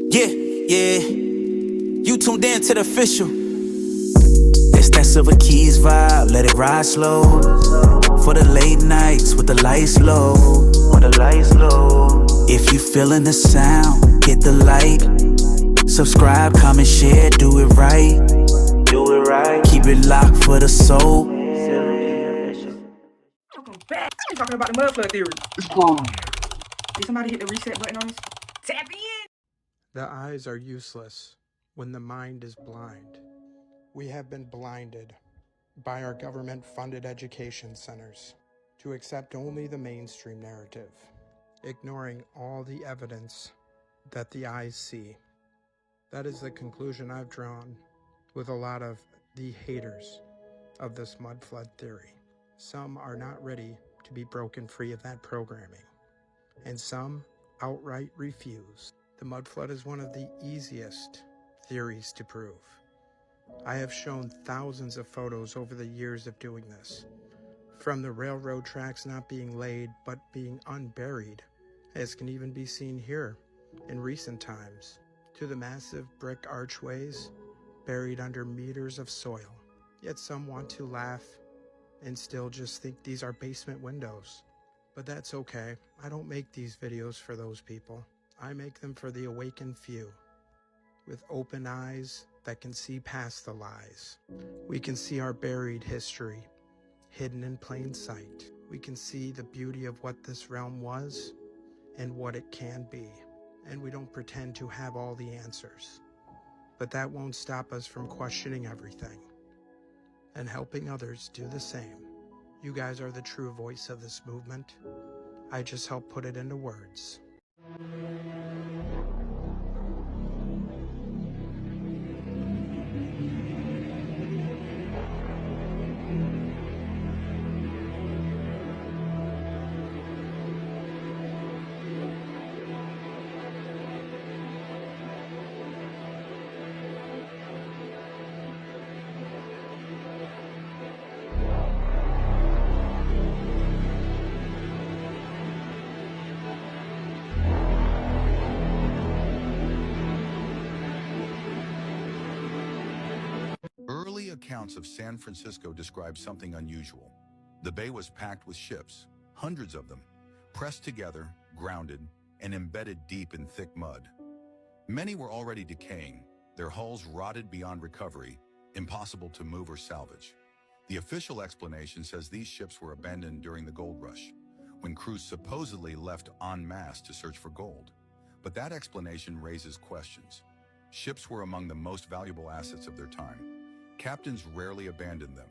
Yeah, yeah. You tuned in to the official. It's that SilverKeys vibe, let it ride slow. For the late nights with the lights low. When the lights low. If you feeling the sound, hit the like. Subscribe, comment, share, do it right. Do it right. Keep it locked for the soul. Welcome back. I'm talking about the mud flood theory. It's cool. Did somebody hit the reset button on this? Tap in. The eyes are useless when the mind is blind. We have been blinded by our government-funded education centers to accept only the mainstream narrative, ignoring all the evidence that the eyes see. That is the conclusion I've drawn with a lot of the haters of this mud flood theory. Some are not ready to be broken free of that programming, and some outright refuse. The mud flood is one of the easiest theories to prove. I have shown thousands of photos over the years of doing this, from the railroad tracks not being laid but being unburied, as can even be seen here in recent times, to the massive brick archways buried under meters of soil. Yet some want to laugh and still just think these are basement windows. But that's okay. I don't make these videos for those people. I make them for the awakened few, with open eyes that can see past the lies. We can see our buried history, hidden in plain sight. We can see the beauty of what this realm was and what it can be. And we don't pretend to have all the answers. But that won't stop us from questioning everything and helping others do the same. You guys are the true voice of this movement. I just help put it into words. Early accounts of San Francisco describe something unusual. The bay was packed with ships, hundreds of them, pressed together, grounded, and embedded deep in thick mud. Many were already decaying, their hulls rotted beyond recovery, impossible to move or salvage. The official explanation says these ships were abandoned during the gold rush, when crews supposedly left en masse to search for gold. But that explanation raises questions. Ships were among the most valuable assets of their time. Captains rarely abandoned them.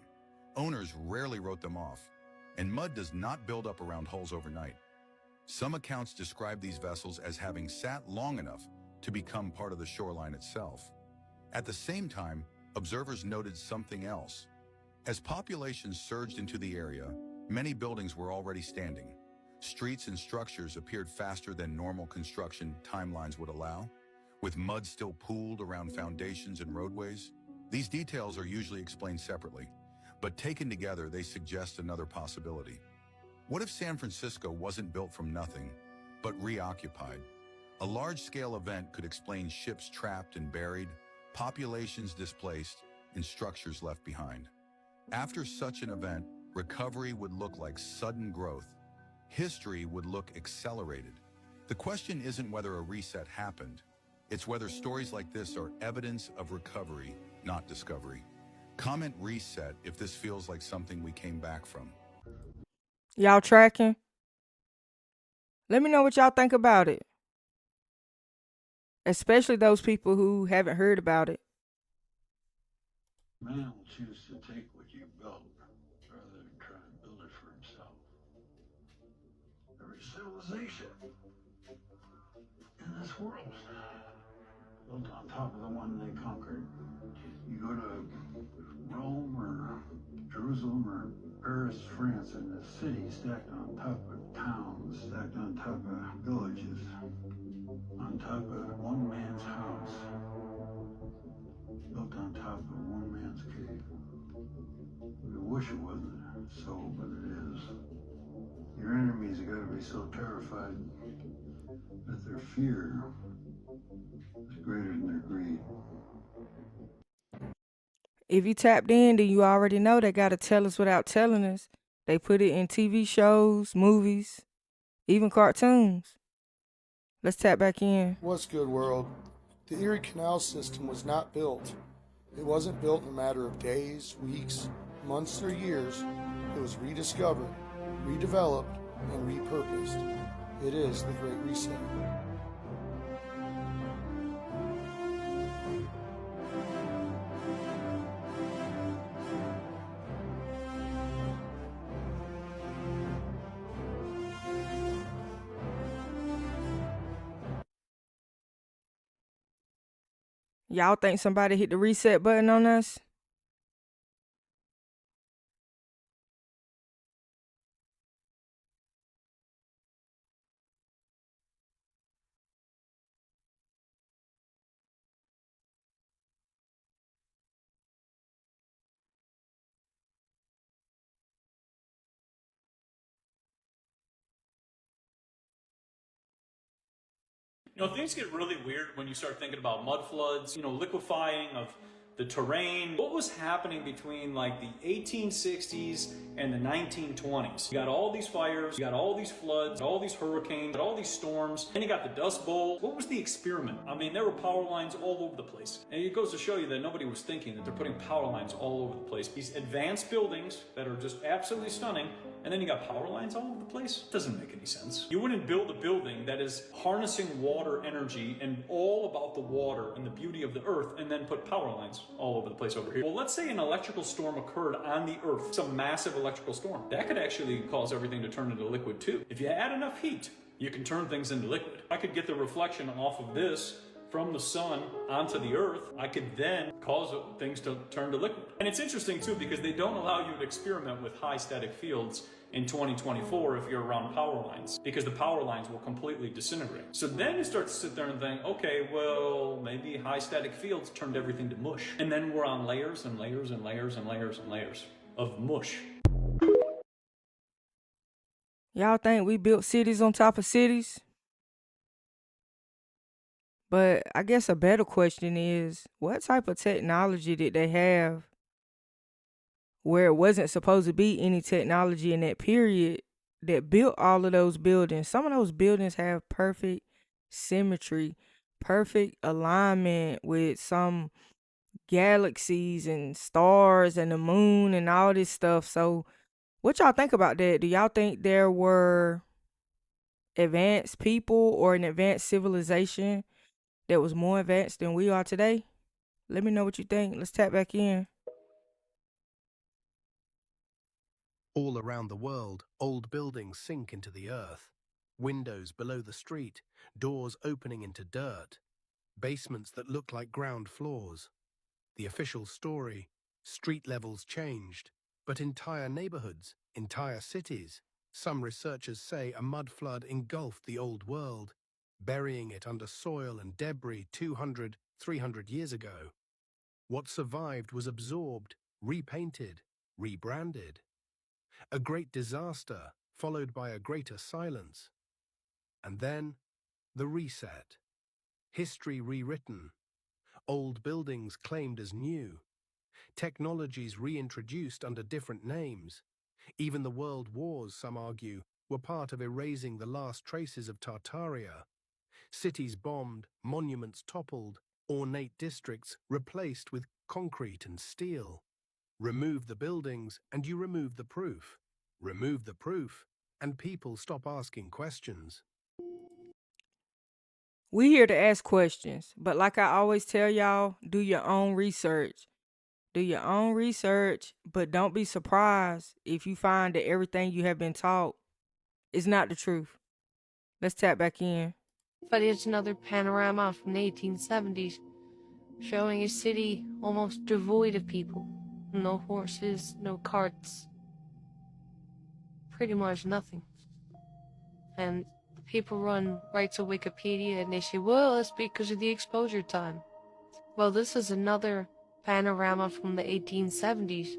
Owners rarely wrote them off. And mud does not build up around hulls overnight. Some accounts describe these vessels as having sat long enough to become part of the shoreline itself. At the same time, observers noted something else. As populations surged into the area, many buildings were already standing. Streets and structures appeared faster than normal construction timelines would allow, with mud still pooled around foundations and roadways. These details are usually explained separately, but taken together they suggest another possibility. What if San Francisco wasn't built from nothing, but reoccupied? A large-scale event could explain ships trapped and buried, populations displaced, and structures left behind. After such an event, recovery would look like sudden growth. History would look accelerated. The question isn't whether a reset happened, it's whether stories like this are evidence of recovery, not discovery. Comment reset if this feels like something we came back from. Y'all tracking? Let me know what y'all think about it. Especially those people who haven't heard about it. Man will choose to take what you built rather than try and build it for himself. Every civilization in this world built on top of the one they conquered. You go to Rome or Jerusalem or Paris, France, and the city stacked on top of towns, stacked on top of villages, on top of one man's house, built on top of one man's cave. We wish it wasn't so, but it is. Your enemies got to be so terrified that their fear is greater than their greed. If you tapped in, then you already know they gotta tell us without telling us. They put it in TV shows, movies, even cartoons. Let's tap back in. What's good, world? The Erie Canal system was not built. It wasn't built in a matter of days, weeks, months, or years. It was rediscovered, redeveloped, and repurposed. It is the Great Reset. Y'all think somebody hit the reset button on us? You know, things get really weird when you start thinking about mud floods, you know, liquefying of the terrain. What was happening between like the 1860s and the 1920s? You got all these fires, you got all these floods, all these hurricanes, all these storms, and you got the Dust Bowl. What was the experiment? I mean, there were power lines all over the place. And it goes to show you that nobody was thinking that they're putting power lines all over the place. These advanced buildings that are just absolutely stunning, and then you got power lines all over the place? Doesn't make any sense. You wouldn't build a building that is harnessing water energy and all about the water and the beauty of the earth and then put power lines all over the place over here. Well, let's say an electrical storm occurred on the earth, some massive electrical storm. That could actually cause everything to turn into liquid too. If you add enough heat, you can turn things into liquid. I could get the reflection off of this from the sun onto the earth. I could then cause things to turn to liquid. And it's interesting too, because they don't allow you to experiment with high static fields in 2024 if you're around power lines, because the power lines will completely disintegrate. So then you start to sit there and think, okay, well, maybe high static fields turned everything to mush. And then we're on layers and layers and layers and layers and layers of mush. Y'all think we built cities on top of cities? But I guess a better question is, what type of technology did they have where it wasn't supposed to be any technology in that period that built all of those buildings? Some of those buildings have perfect symmetry, perfect alignment with some galaxies and stars and the moon and all this stuff. So what y'all think about that? Do y'all think there were advanced people or an advanced civilization that was more advanced than we are today? Let me know what you think. Let's tap back in. All around the world, old buildings sink into the earth. Windows below the street, doors opening into dirt, basements that look like ground floors. The official story: street levels changed, but entire neighborhoods, entire cities. Some researchers say a mud flood engulfed the old world, burying it under soil and debris 200, 300 years ago. What survived was absorbed, repainted, rebranded. A great disaster, followed by a greater silence. And then, the reset. History rewritten. Old buildings claimed as new. Technologies reintroduced under different names. Even the world wars, some argue, were part of erasing the last traces of Tartaria. Cities bombed, monuments toppled, ornate districts replaced with concrete and steel. Remove the buildings and you remove the proof. Remove the proof and people stop asking questions. We here to ask questions, but like I always tell y'all, do your own research. Do your own research, but don't be surprised if you find that everything you have been taught is not the truth. Let's tap back in. But it's another panorama from the 1870s, showing a city almost devoid of people. No horses, no carts. Pretty much nothing. And people run right to Wikipedia and they say, well, it's because of the exposure time. Well, this is another panorama from the 1870s.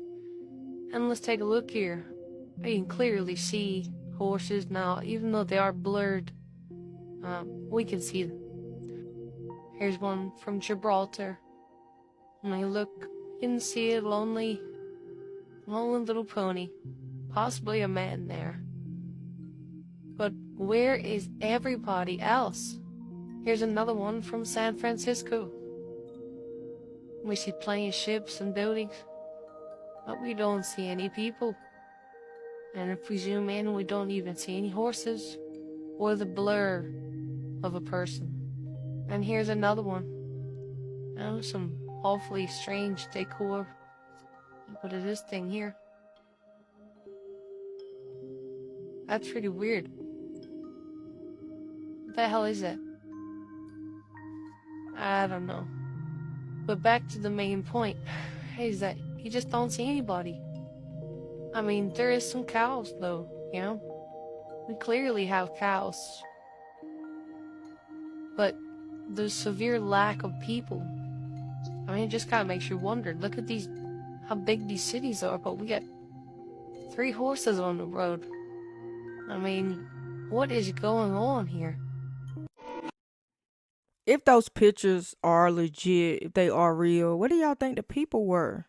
And let's take a look here. You can clearly see horses now, even though they are blurred. We can see them. Here's one from Gibraltar. When you look, you can see a lonely little pony. Possibly a man there. But where is everybody else? Here's another one from San Francisco. We see plenty of ships and buildings, but we don't see any people. And if we zoom in, we don't even see any horses or the blur of a person. And here's another one. Oh, some awfully strange decor. What is this thing here? That's pretty weird. What the hell is that? I don't know. But back to the main point, is that you just don't see anybody. I mean, there is some cows though, you know? We clearly have cows. But the severe lack of people, I mean, it just kind of makes you wonder. Look at these, how big these cities are, but we got 3 horses on the road. I mean, what is going on here? If those pictures are legit, if they are real, what do y'all think the people were?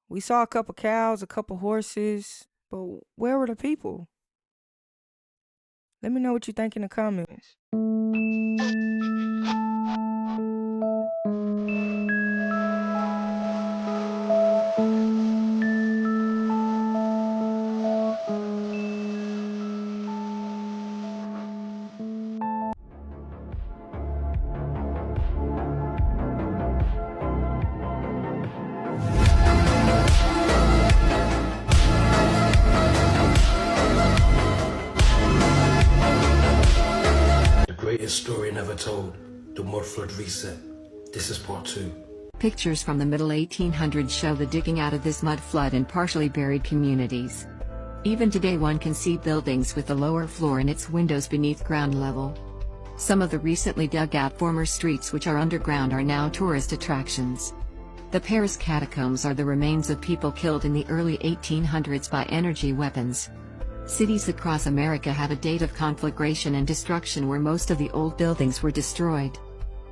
We saw a couple cows, a couple horses, but where were the people? Let me know what you think in the comments. Greatest story never told, the mud flood reset. This is part 2. Pictures from the middle 1800s show the digging out of this mud flood in partially buried communities. Even today one can see buildings with the lower floor and its windows beneath ground level. Some of the recently dug out former streets which are underground are now tourist attractions. The Paris catacombs are the remains of people killed in the early 1800s by energy weapons. Cities across America have a date of conflagration and destruction where most of the old buildings were destroyed.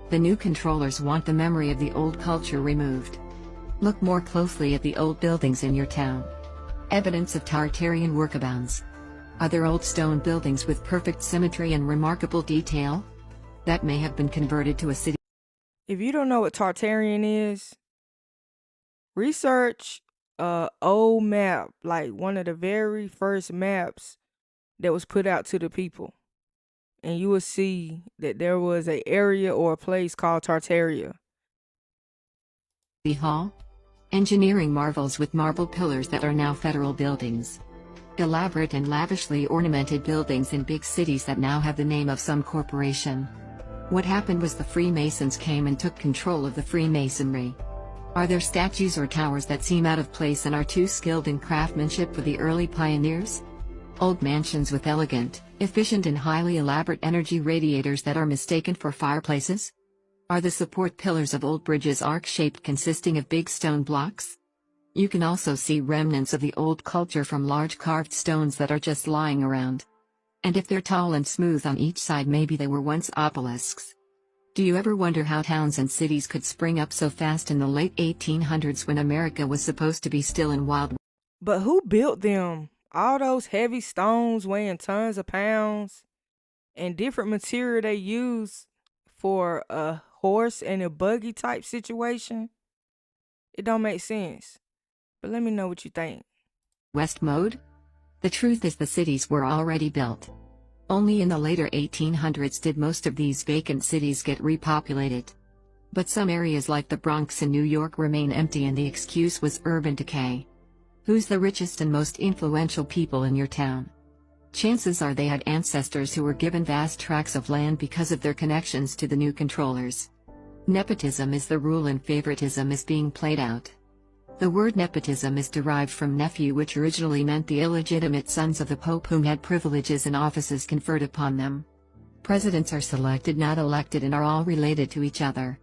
The new controllers want the memory of the old culture removed. Look more closely at the old buildings in your town. Evidence of Tartarian work abounds. Are there old stone buildings with perfect symmetry and remarkable detail? That may have been converted to a city. If you don't know what Tartarian is, research old map, like one of the very first maps that was put out to the people, and you will see that there was an area or a place called Tartaria. Hall? Engineering marvels with marble pillars that are now federal buildings. Elaborate and lavishly ornamented buildings in big cities that now have the name of some corporation. What happened was the Freemasons came and took control of the Freemasonry. Are there statues or towers that seem out of place and are too skilled in craftsmanship for the early pioneers? Old mansions with elegant, efficient and highly elaborate energy radiators that are mistaken for fireplaces? Are the support pillars of old bridges arc-shaped consisting of big stone blocks? You can also see remnants of the old culture from large carved stones that are just lying around. And if they're tall and smooth on each side, maybe they were once obelisks. Do you ever wonder how towns and cities could spring up so fast in the late 1800s when America was supposed to be still and wild? But who built them? All those heavy stones weighing tons of pounds and different material they use for a horse and a buggy type situation? It don't make sense. But let me know what you think. West mode? The truth is the cities were already built. Only in the later 1800s did most of these vacant cities get repopulated. But some areas like the Bronx in New York remain empty and the excuse was urban decay. Who's the richest and most influential people in your town? Chances are they had ancestors who were given vast tracts of land because of their connections to the new controllers. Nepotism is the rule and favoritism is being played out. The word nepotism is derived from nephew, which originally meant the illegitimate sons of the Pope whom had privileges and offices conferred upon them. Presidents are selected, not elected, and are all related to each other.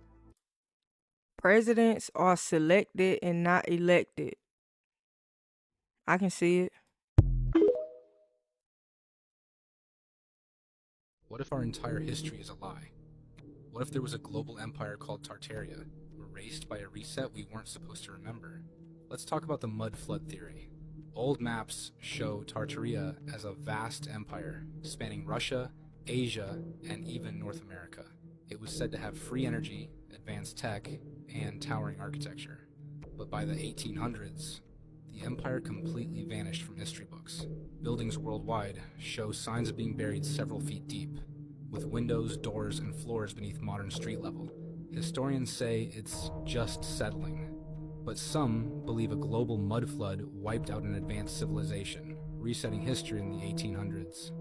Presidents are selected and not elected. I can see it. What if our entire history is a lie? What if there was a global empire called Tartaria, erased by a reset we weren't supposed to remember? Let's talk about the mud flood theory. Old maps show Tartaria as a vast empire, spanning Russia, Asia, and even North America. It was said to have free energy, advanced tech, and towering architecture. But by the 1800s, the empire completely vanished from history books. Buildings worldwide show signs of being buried several feet deep, with windows, doors, and floors beneath modern street level. Historians say it's just settling, but some believe a global mud flood wiped out an advanced civilization, resetting history in the 1800s.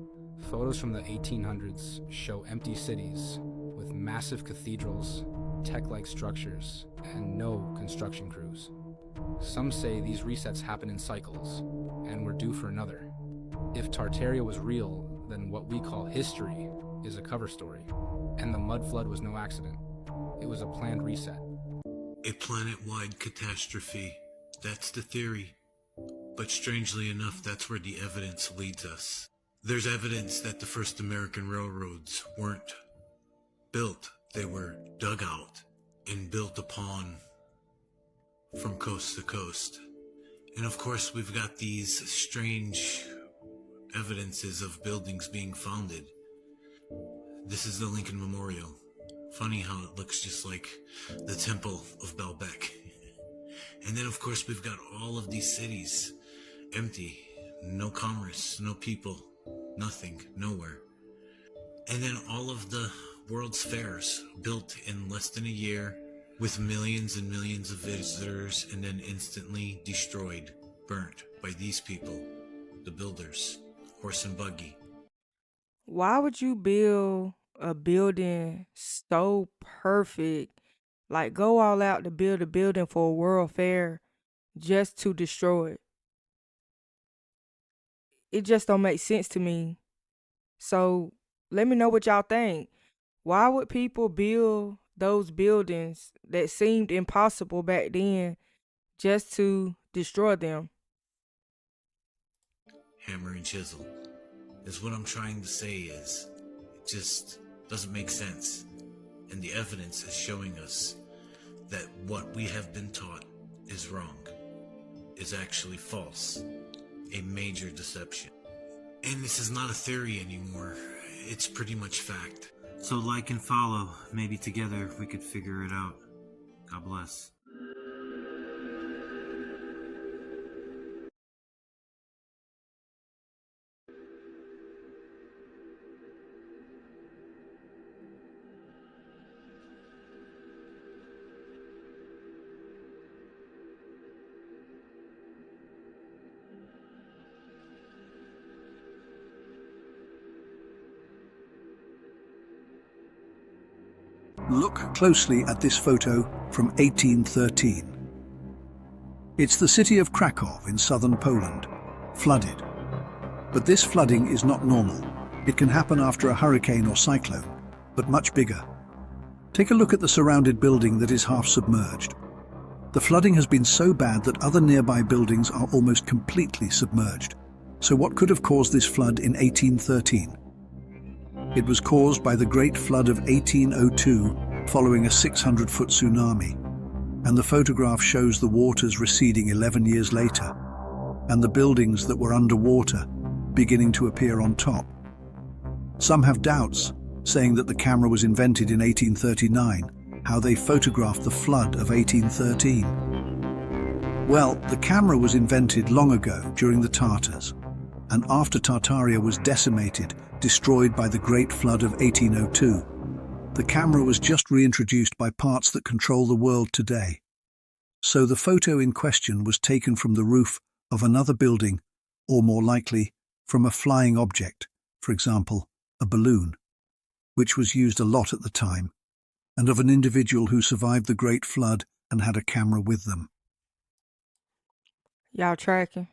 Photos from the 1800s show empty cities with massive cathedrals, tech-like structures, and no construction crews. Some say these resets happen in cycles, and we're due for another. If Tartaria was real, then what we call history is a cover story, and the mud flood was no accident. It was a planned reset. A planet-wide catastrophe. That's the theory. But strangely enough, that's where the evidence leads us. There's evidence that the first American railroads weren't built. They were dug out and built upon from coast to coast. And of course, we've got these strange evidences of buildings being founded. This is the Lincoln Memorial. Funny how it looks just like the Temple of Baalbek. And then of course we've got all of these cities empty, no commerce, no people, nothing, nowhere. And then all of the world's fairs built in less than a year with millions and millions of visitors, and then instantly destroyed, burnt by these people, the builders, horse and buggy. Why would you build a building so perfect, like go all out to build a building for a world fair just to destroy it? It just don't make sense to me. So let me know what y'all think. Why would people build those buildings that seemed impossible back then just to destroy them? Hammer and chisel. Is what I'm trying to say is, it just doesn't make sense. And the evidence is showing us that what we have been taught is wrong, is actually false, a major deception. And this is not a theory anymore, it's pretty much fact. So like and follow, maybe together we could figure it out. God bless. Look closely at this photo from 1813. It's the city of Krakow in southern Poland, flooded. But this flooding is not normal. It can happen after a hurricane or cyclone, but much bigger. Take a look at the surrounded building that is half submerged. The flooding has been so bad that other nearby buildings are almost completely submerged. So what could have caused this flood in 1813? It was caused by the Great Flood of 1802 following a 600-foot tsunami, and the photograph shows the waters receding 11 years later, and the buildings that were underwater beginning to appear on top. Some have doubts, saying that the camera was invented in 1839, how they photographed the flood of 1813. Well, the camera was invented long ago during the Tartars, and after Tartaria was decimated, destroyed by the Great Flood of 1802. The camera was just reintroduced by parts that control the world today. So the photo in question was taken from the roof of another building, or more likely, from a flying object, for example, a balloon, which was used a lot at the time, and of an individual who survived the Great Flood and had a camera with them. Y'all tracking?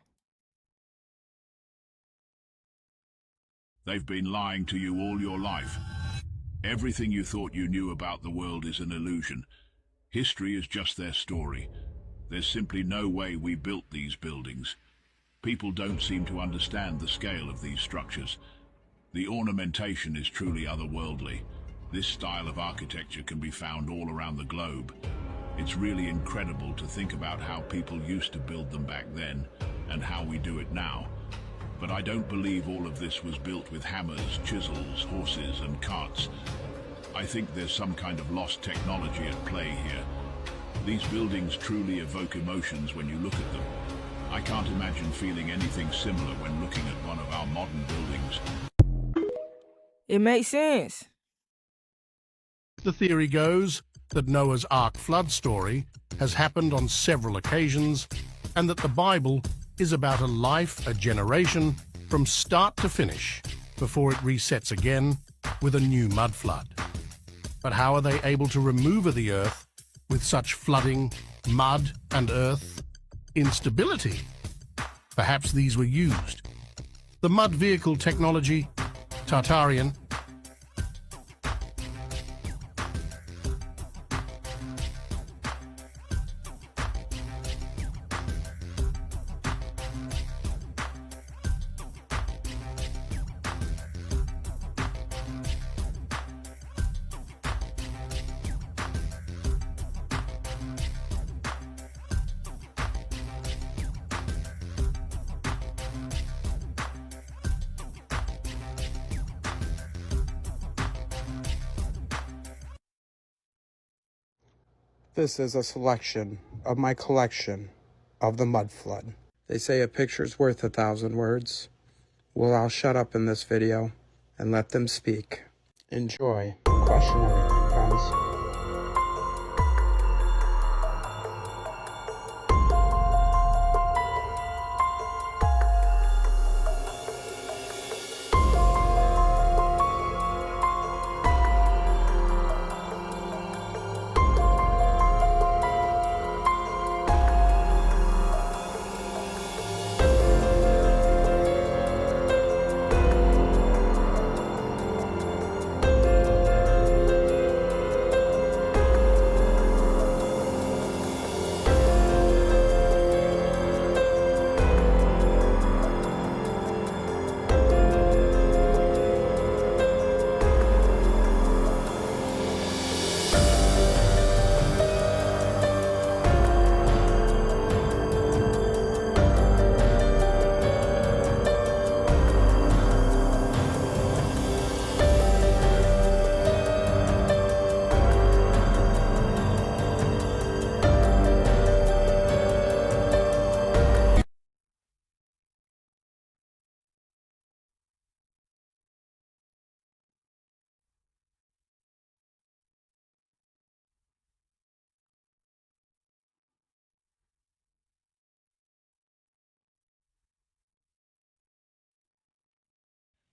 They've been lying to you all your life. Everything you thought you knew about the world is an illusion. History is just their story. There's simply no way we built these buildings. People don't seem to understand the scale of these structures. The ornamentation is truly otherworldly. This style of architecture can be found all around the globe. It's really incredible to think about how people used to build them back then and how we do it now. But I don't believe all of this was built with hammers, chisels, horses and carts. I think there's some kind of lost technology at play here. These buildings truly evoke emotions when you look at them. I can't imagine feeling anything similar when looking at one of our modern buildings. It makes sense. The theory goes that Noah's Ark flood story has happened on several occasions and that the Bible is about a life, a generation, from start to finish before it resets again with a new mud flood. But how are they able to remove the earth with such flooding, mud and earth instability? Perhaps these were used. The mud vehicle technology, Tartarian, This is a selection of my collection of the mud flood. They say a picture's worth 1,000 words. Well, I'll shut up in this video and let them speak. Enjoy. Question everything, friends.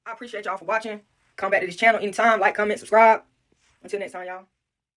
I appreciate y'all for watching. Come back to this channel anytime. Like, comment, subscribe. Until next time, y'all.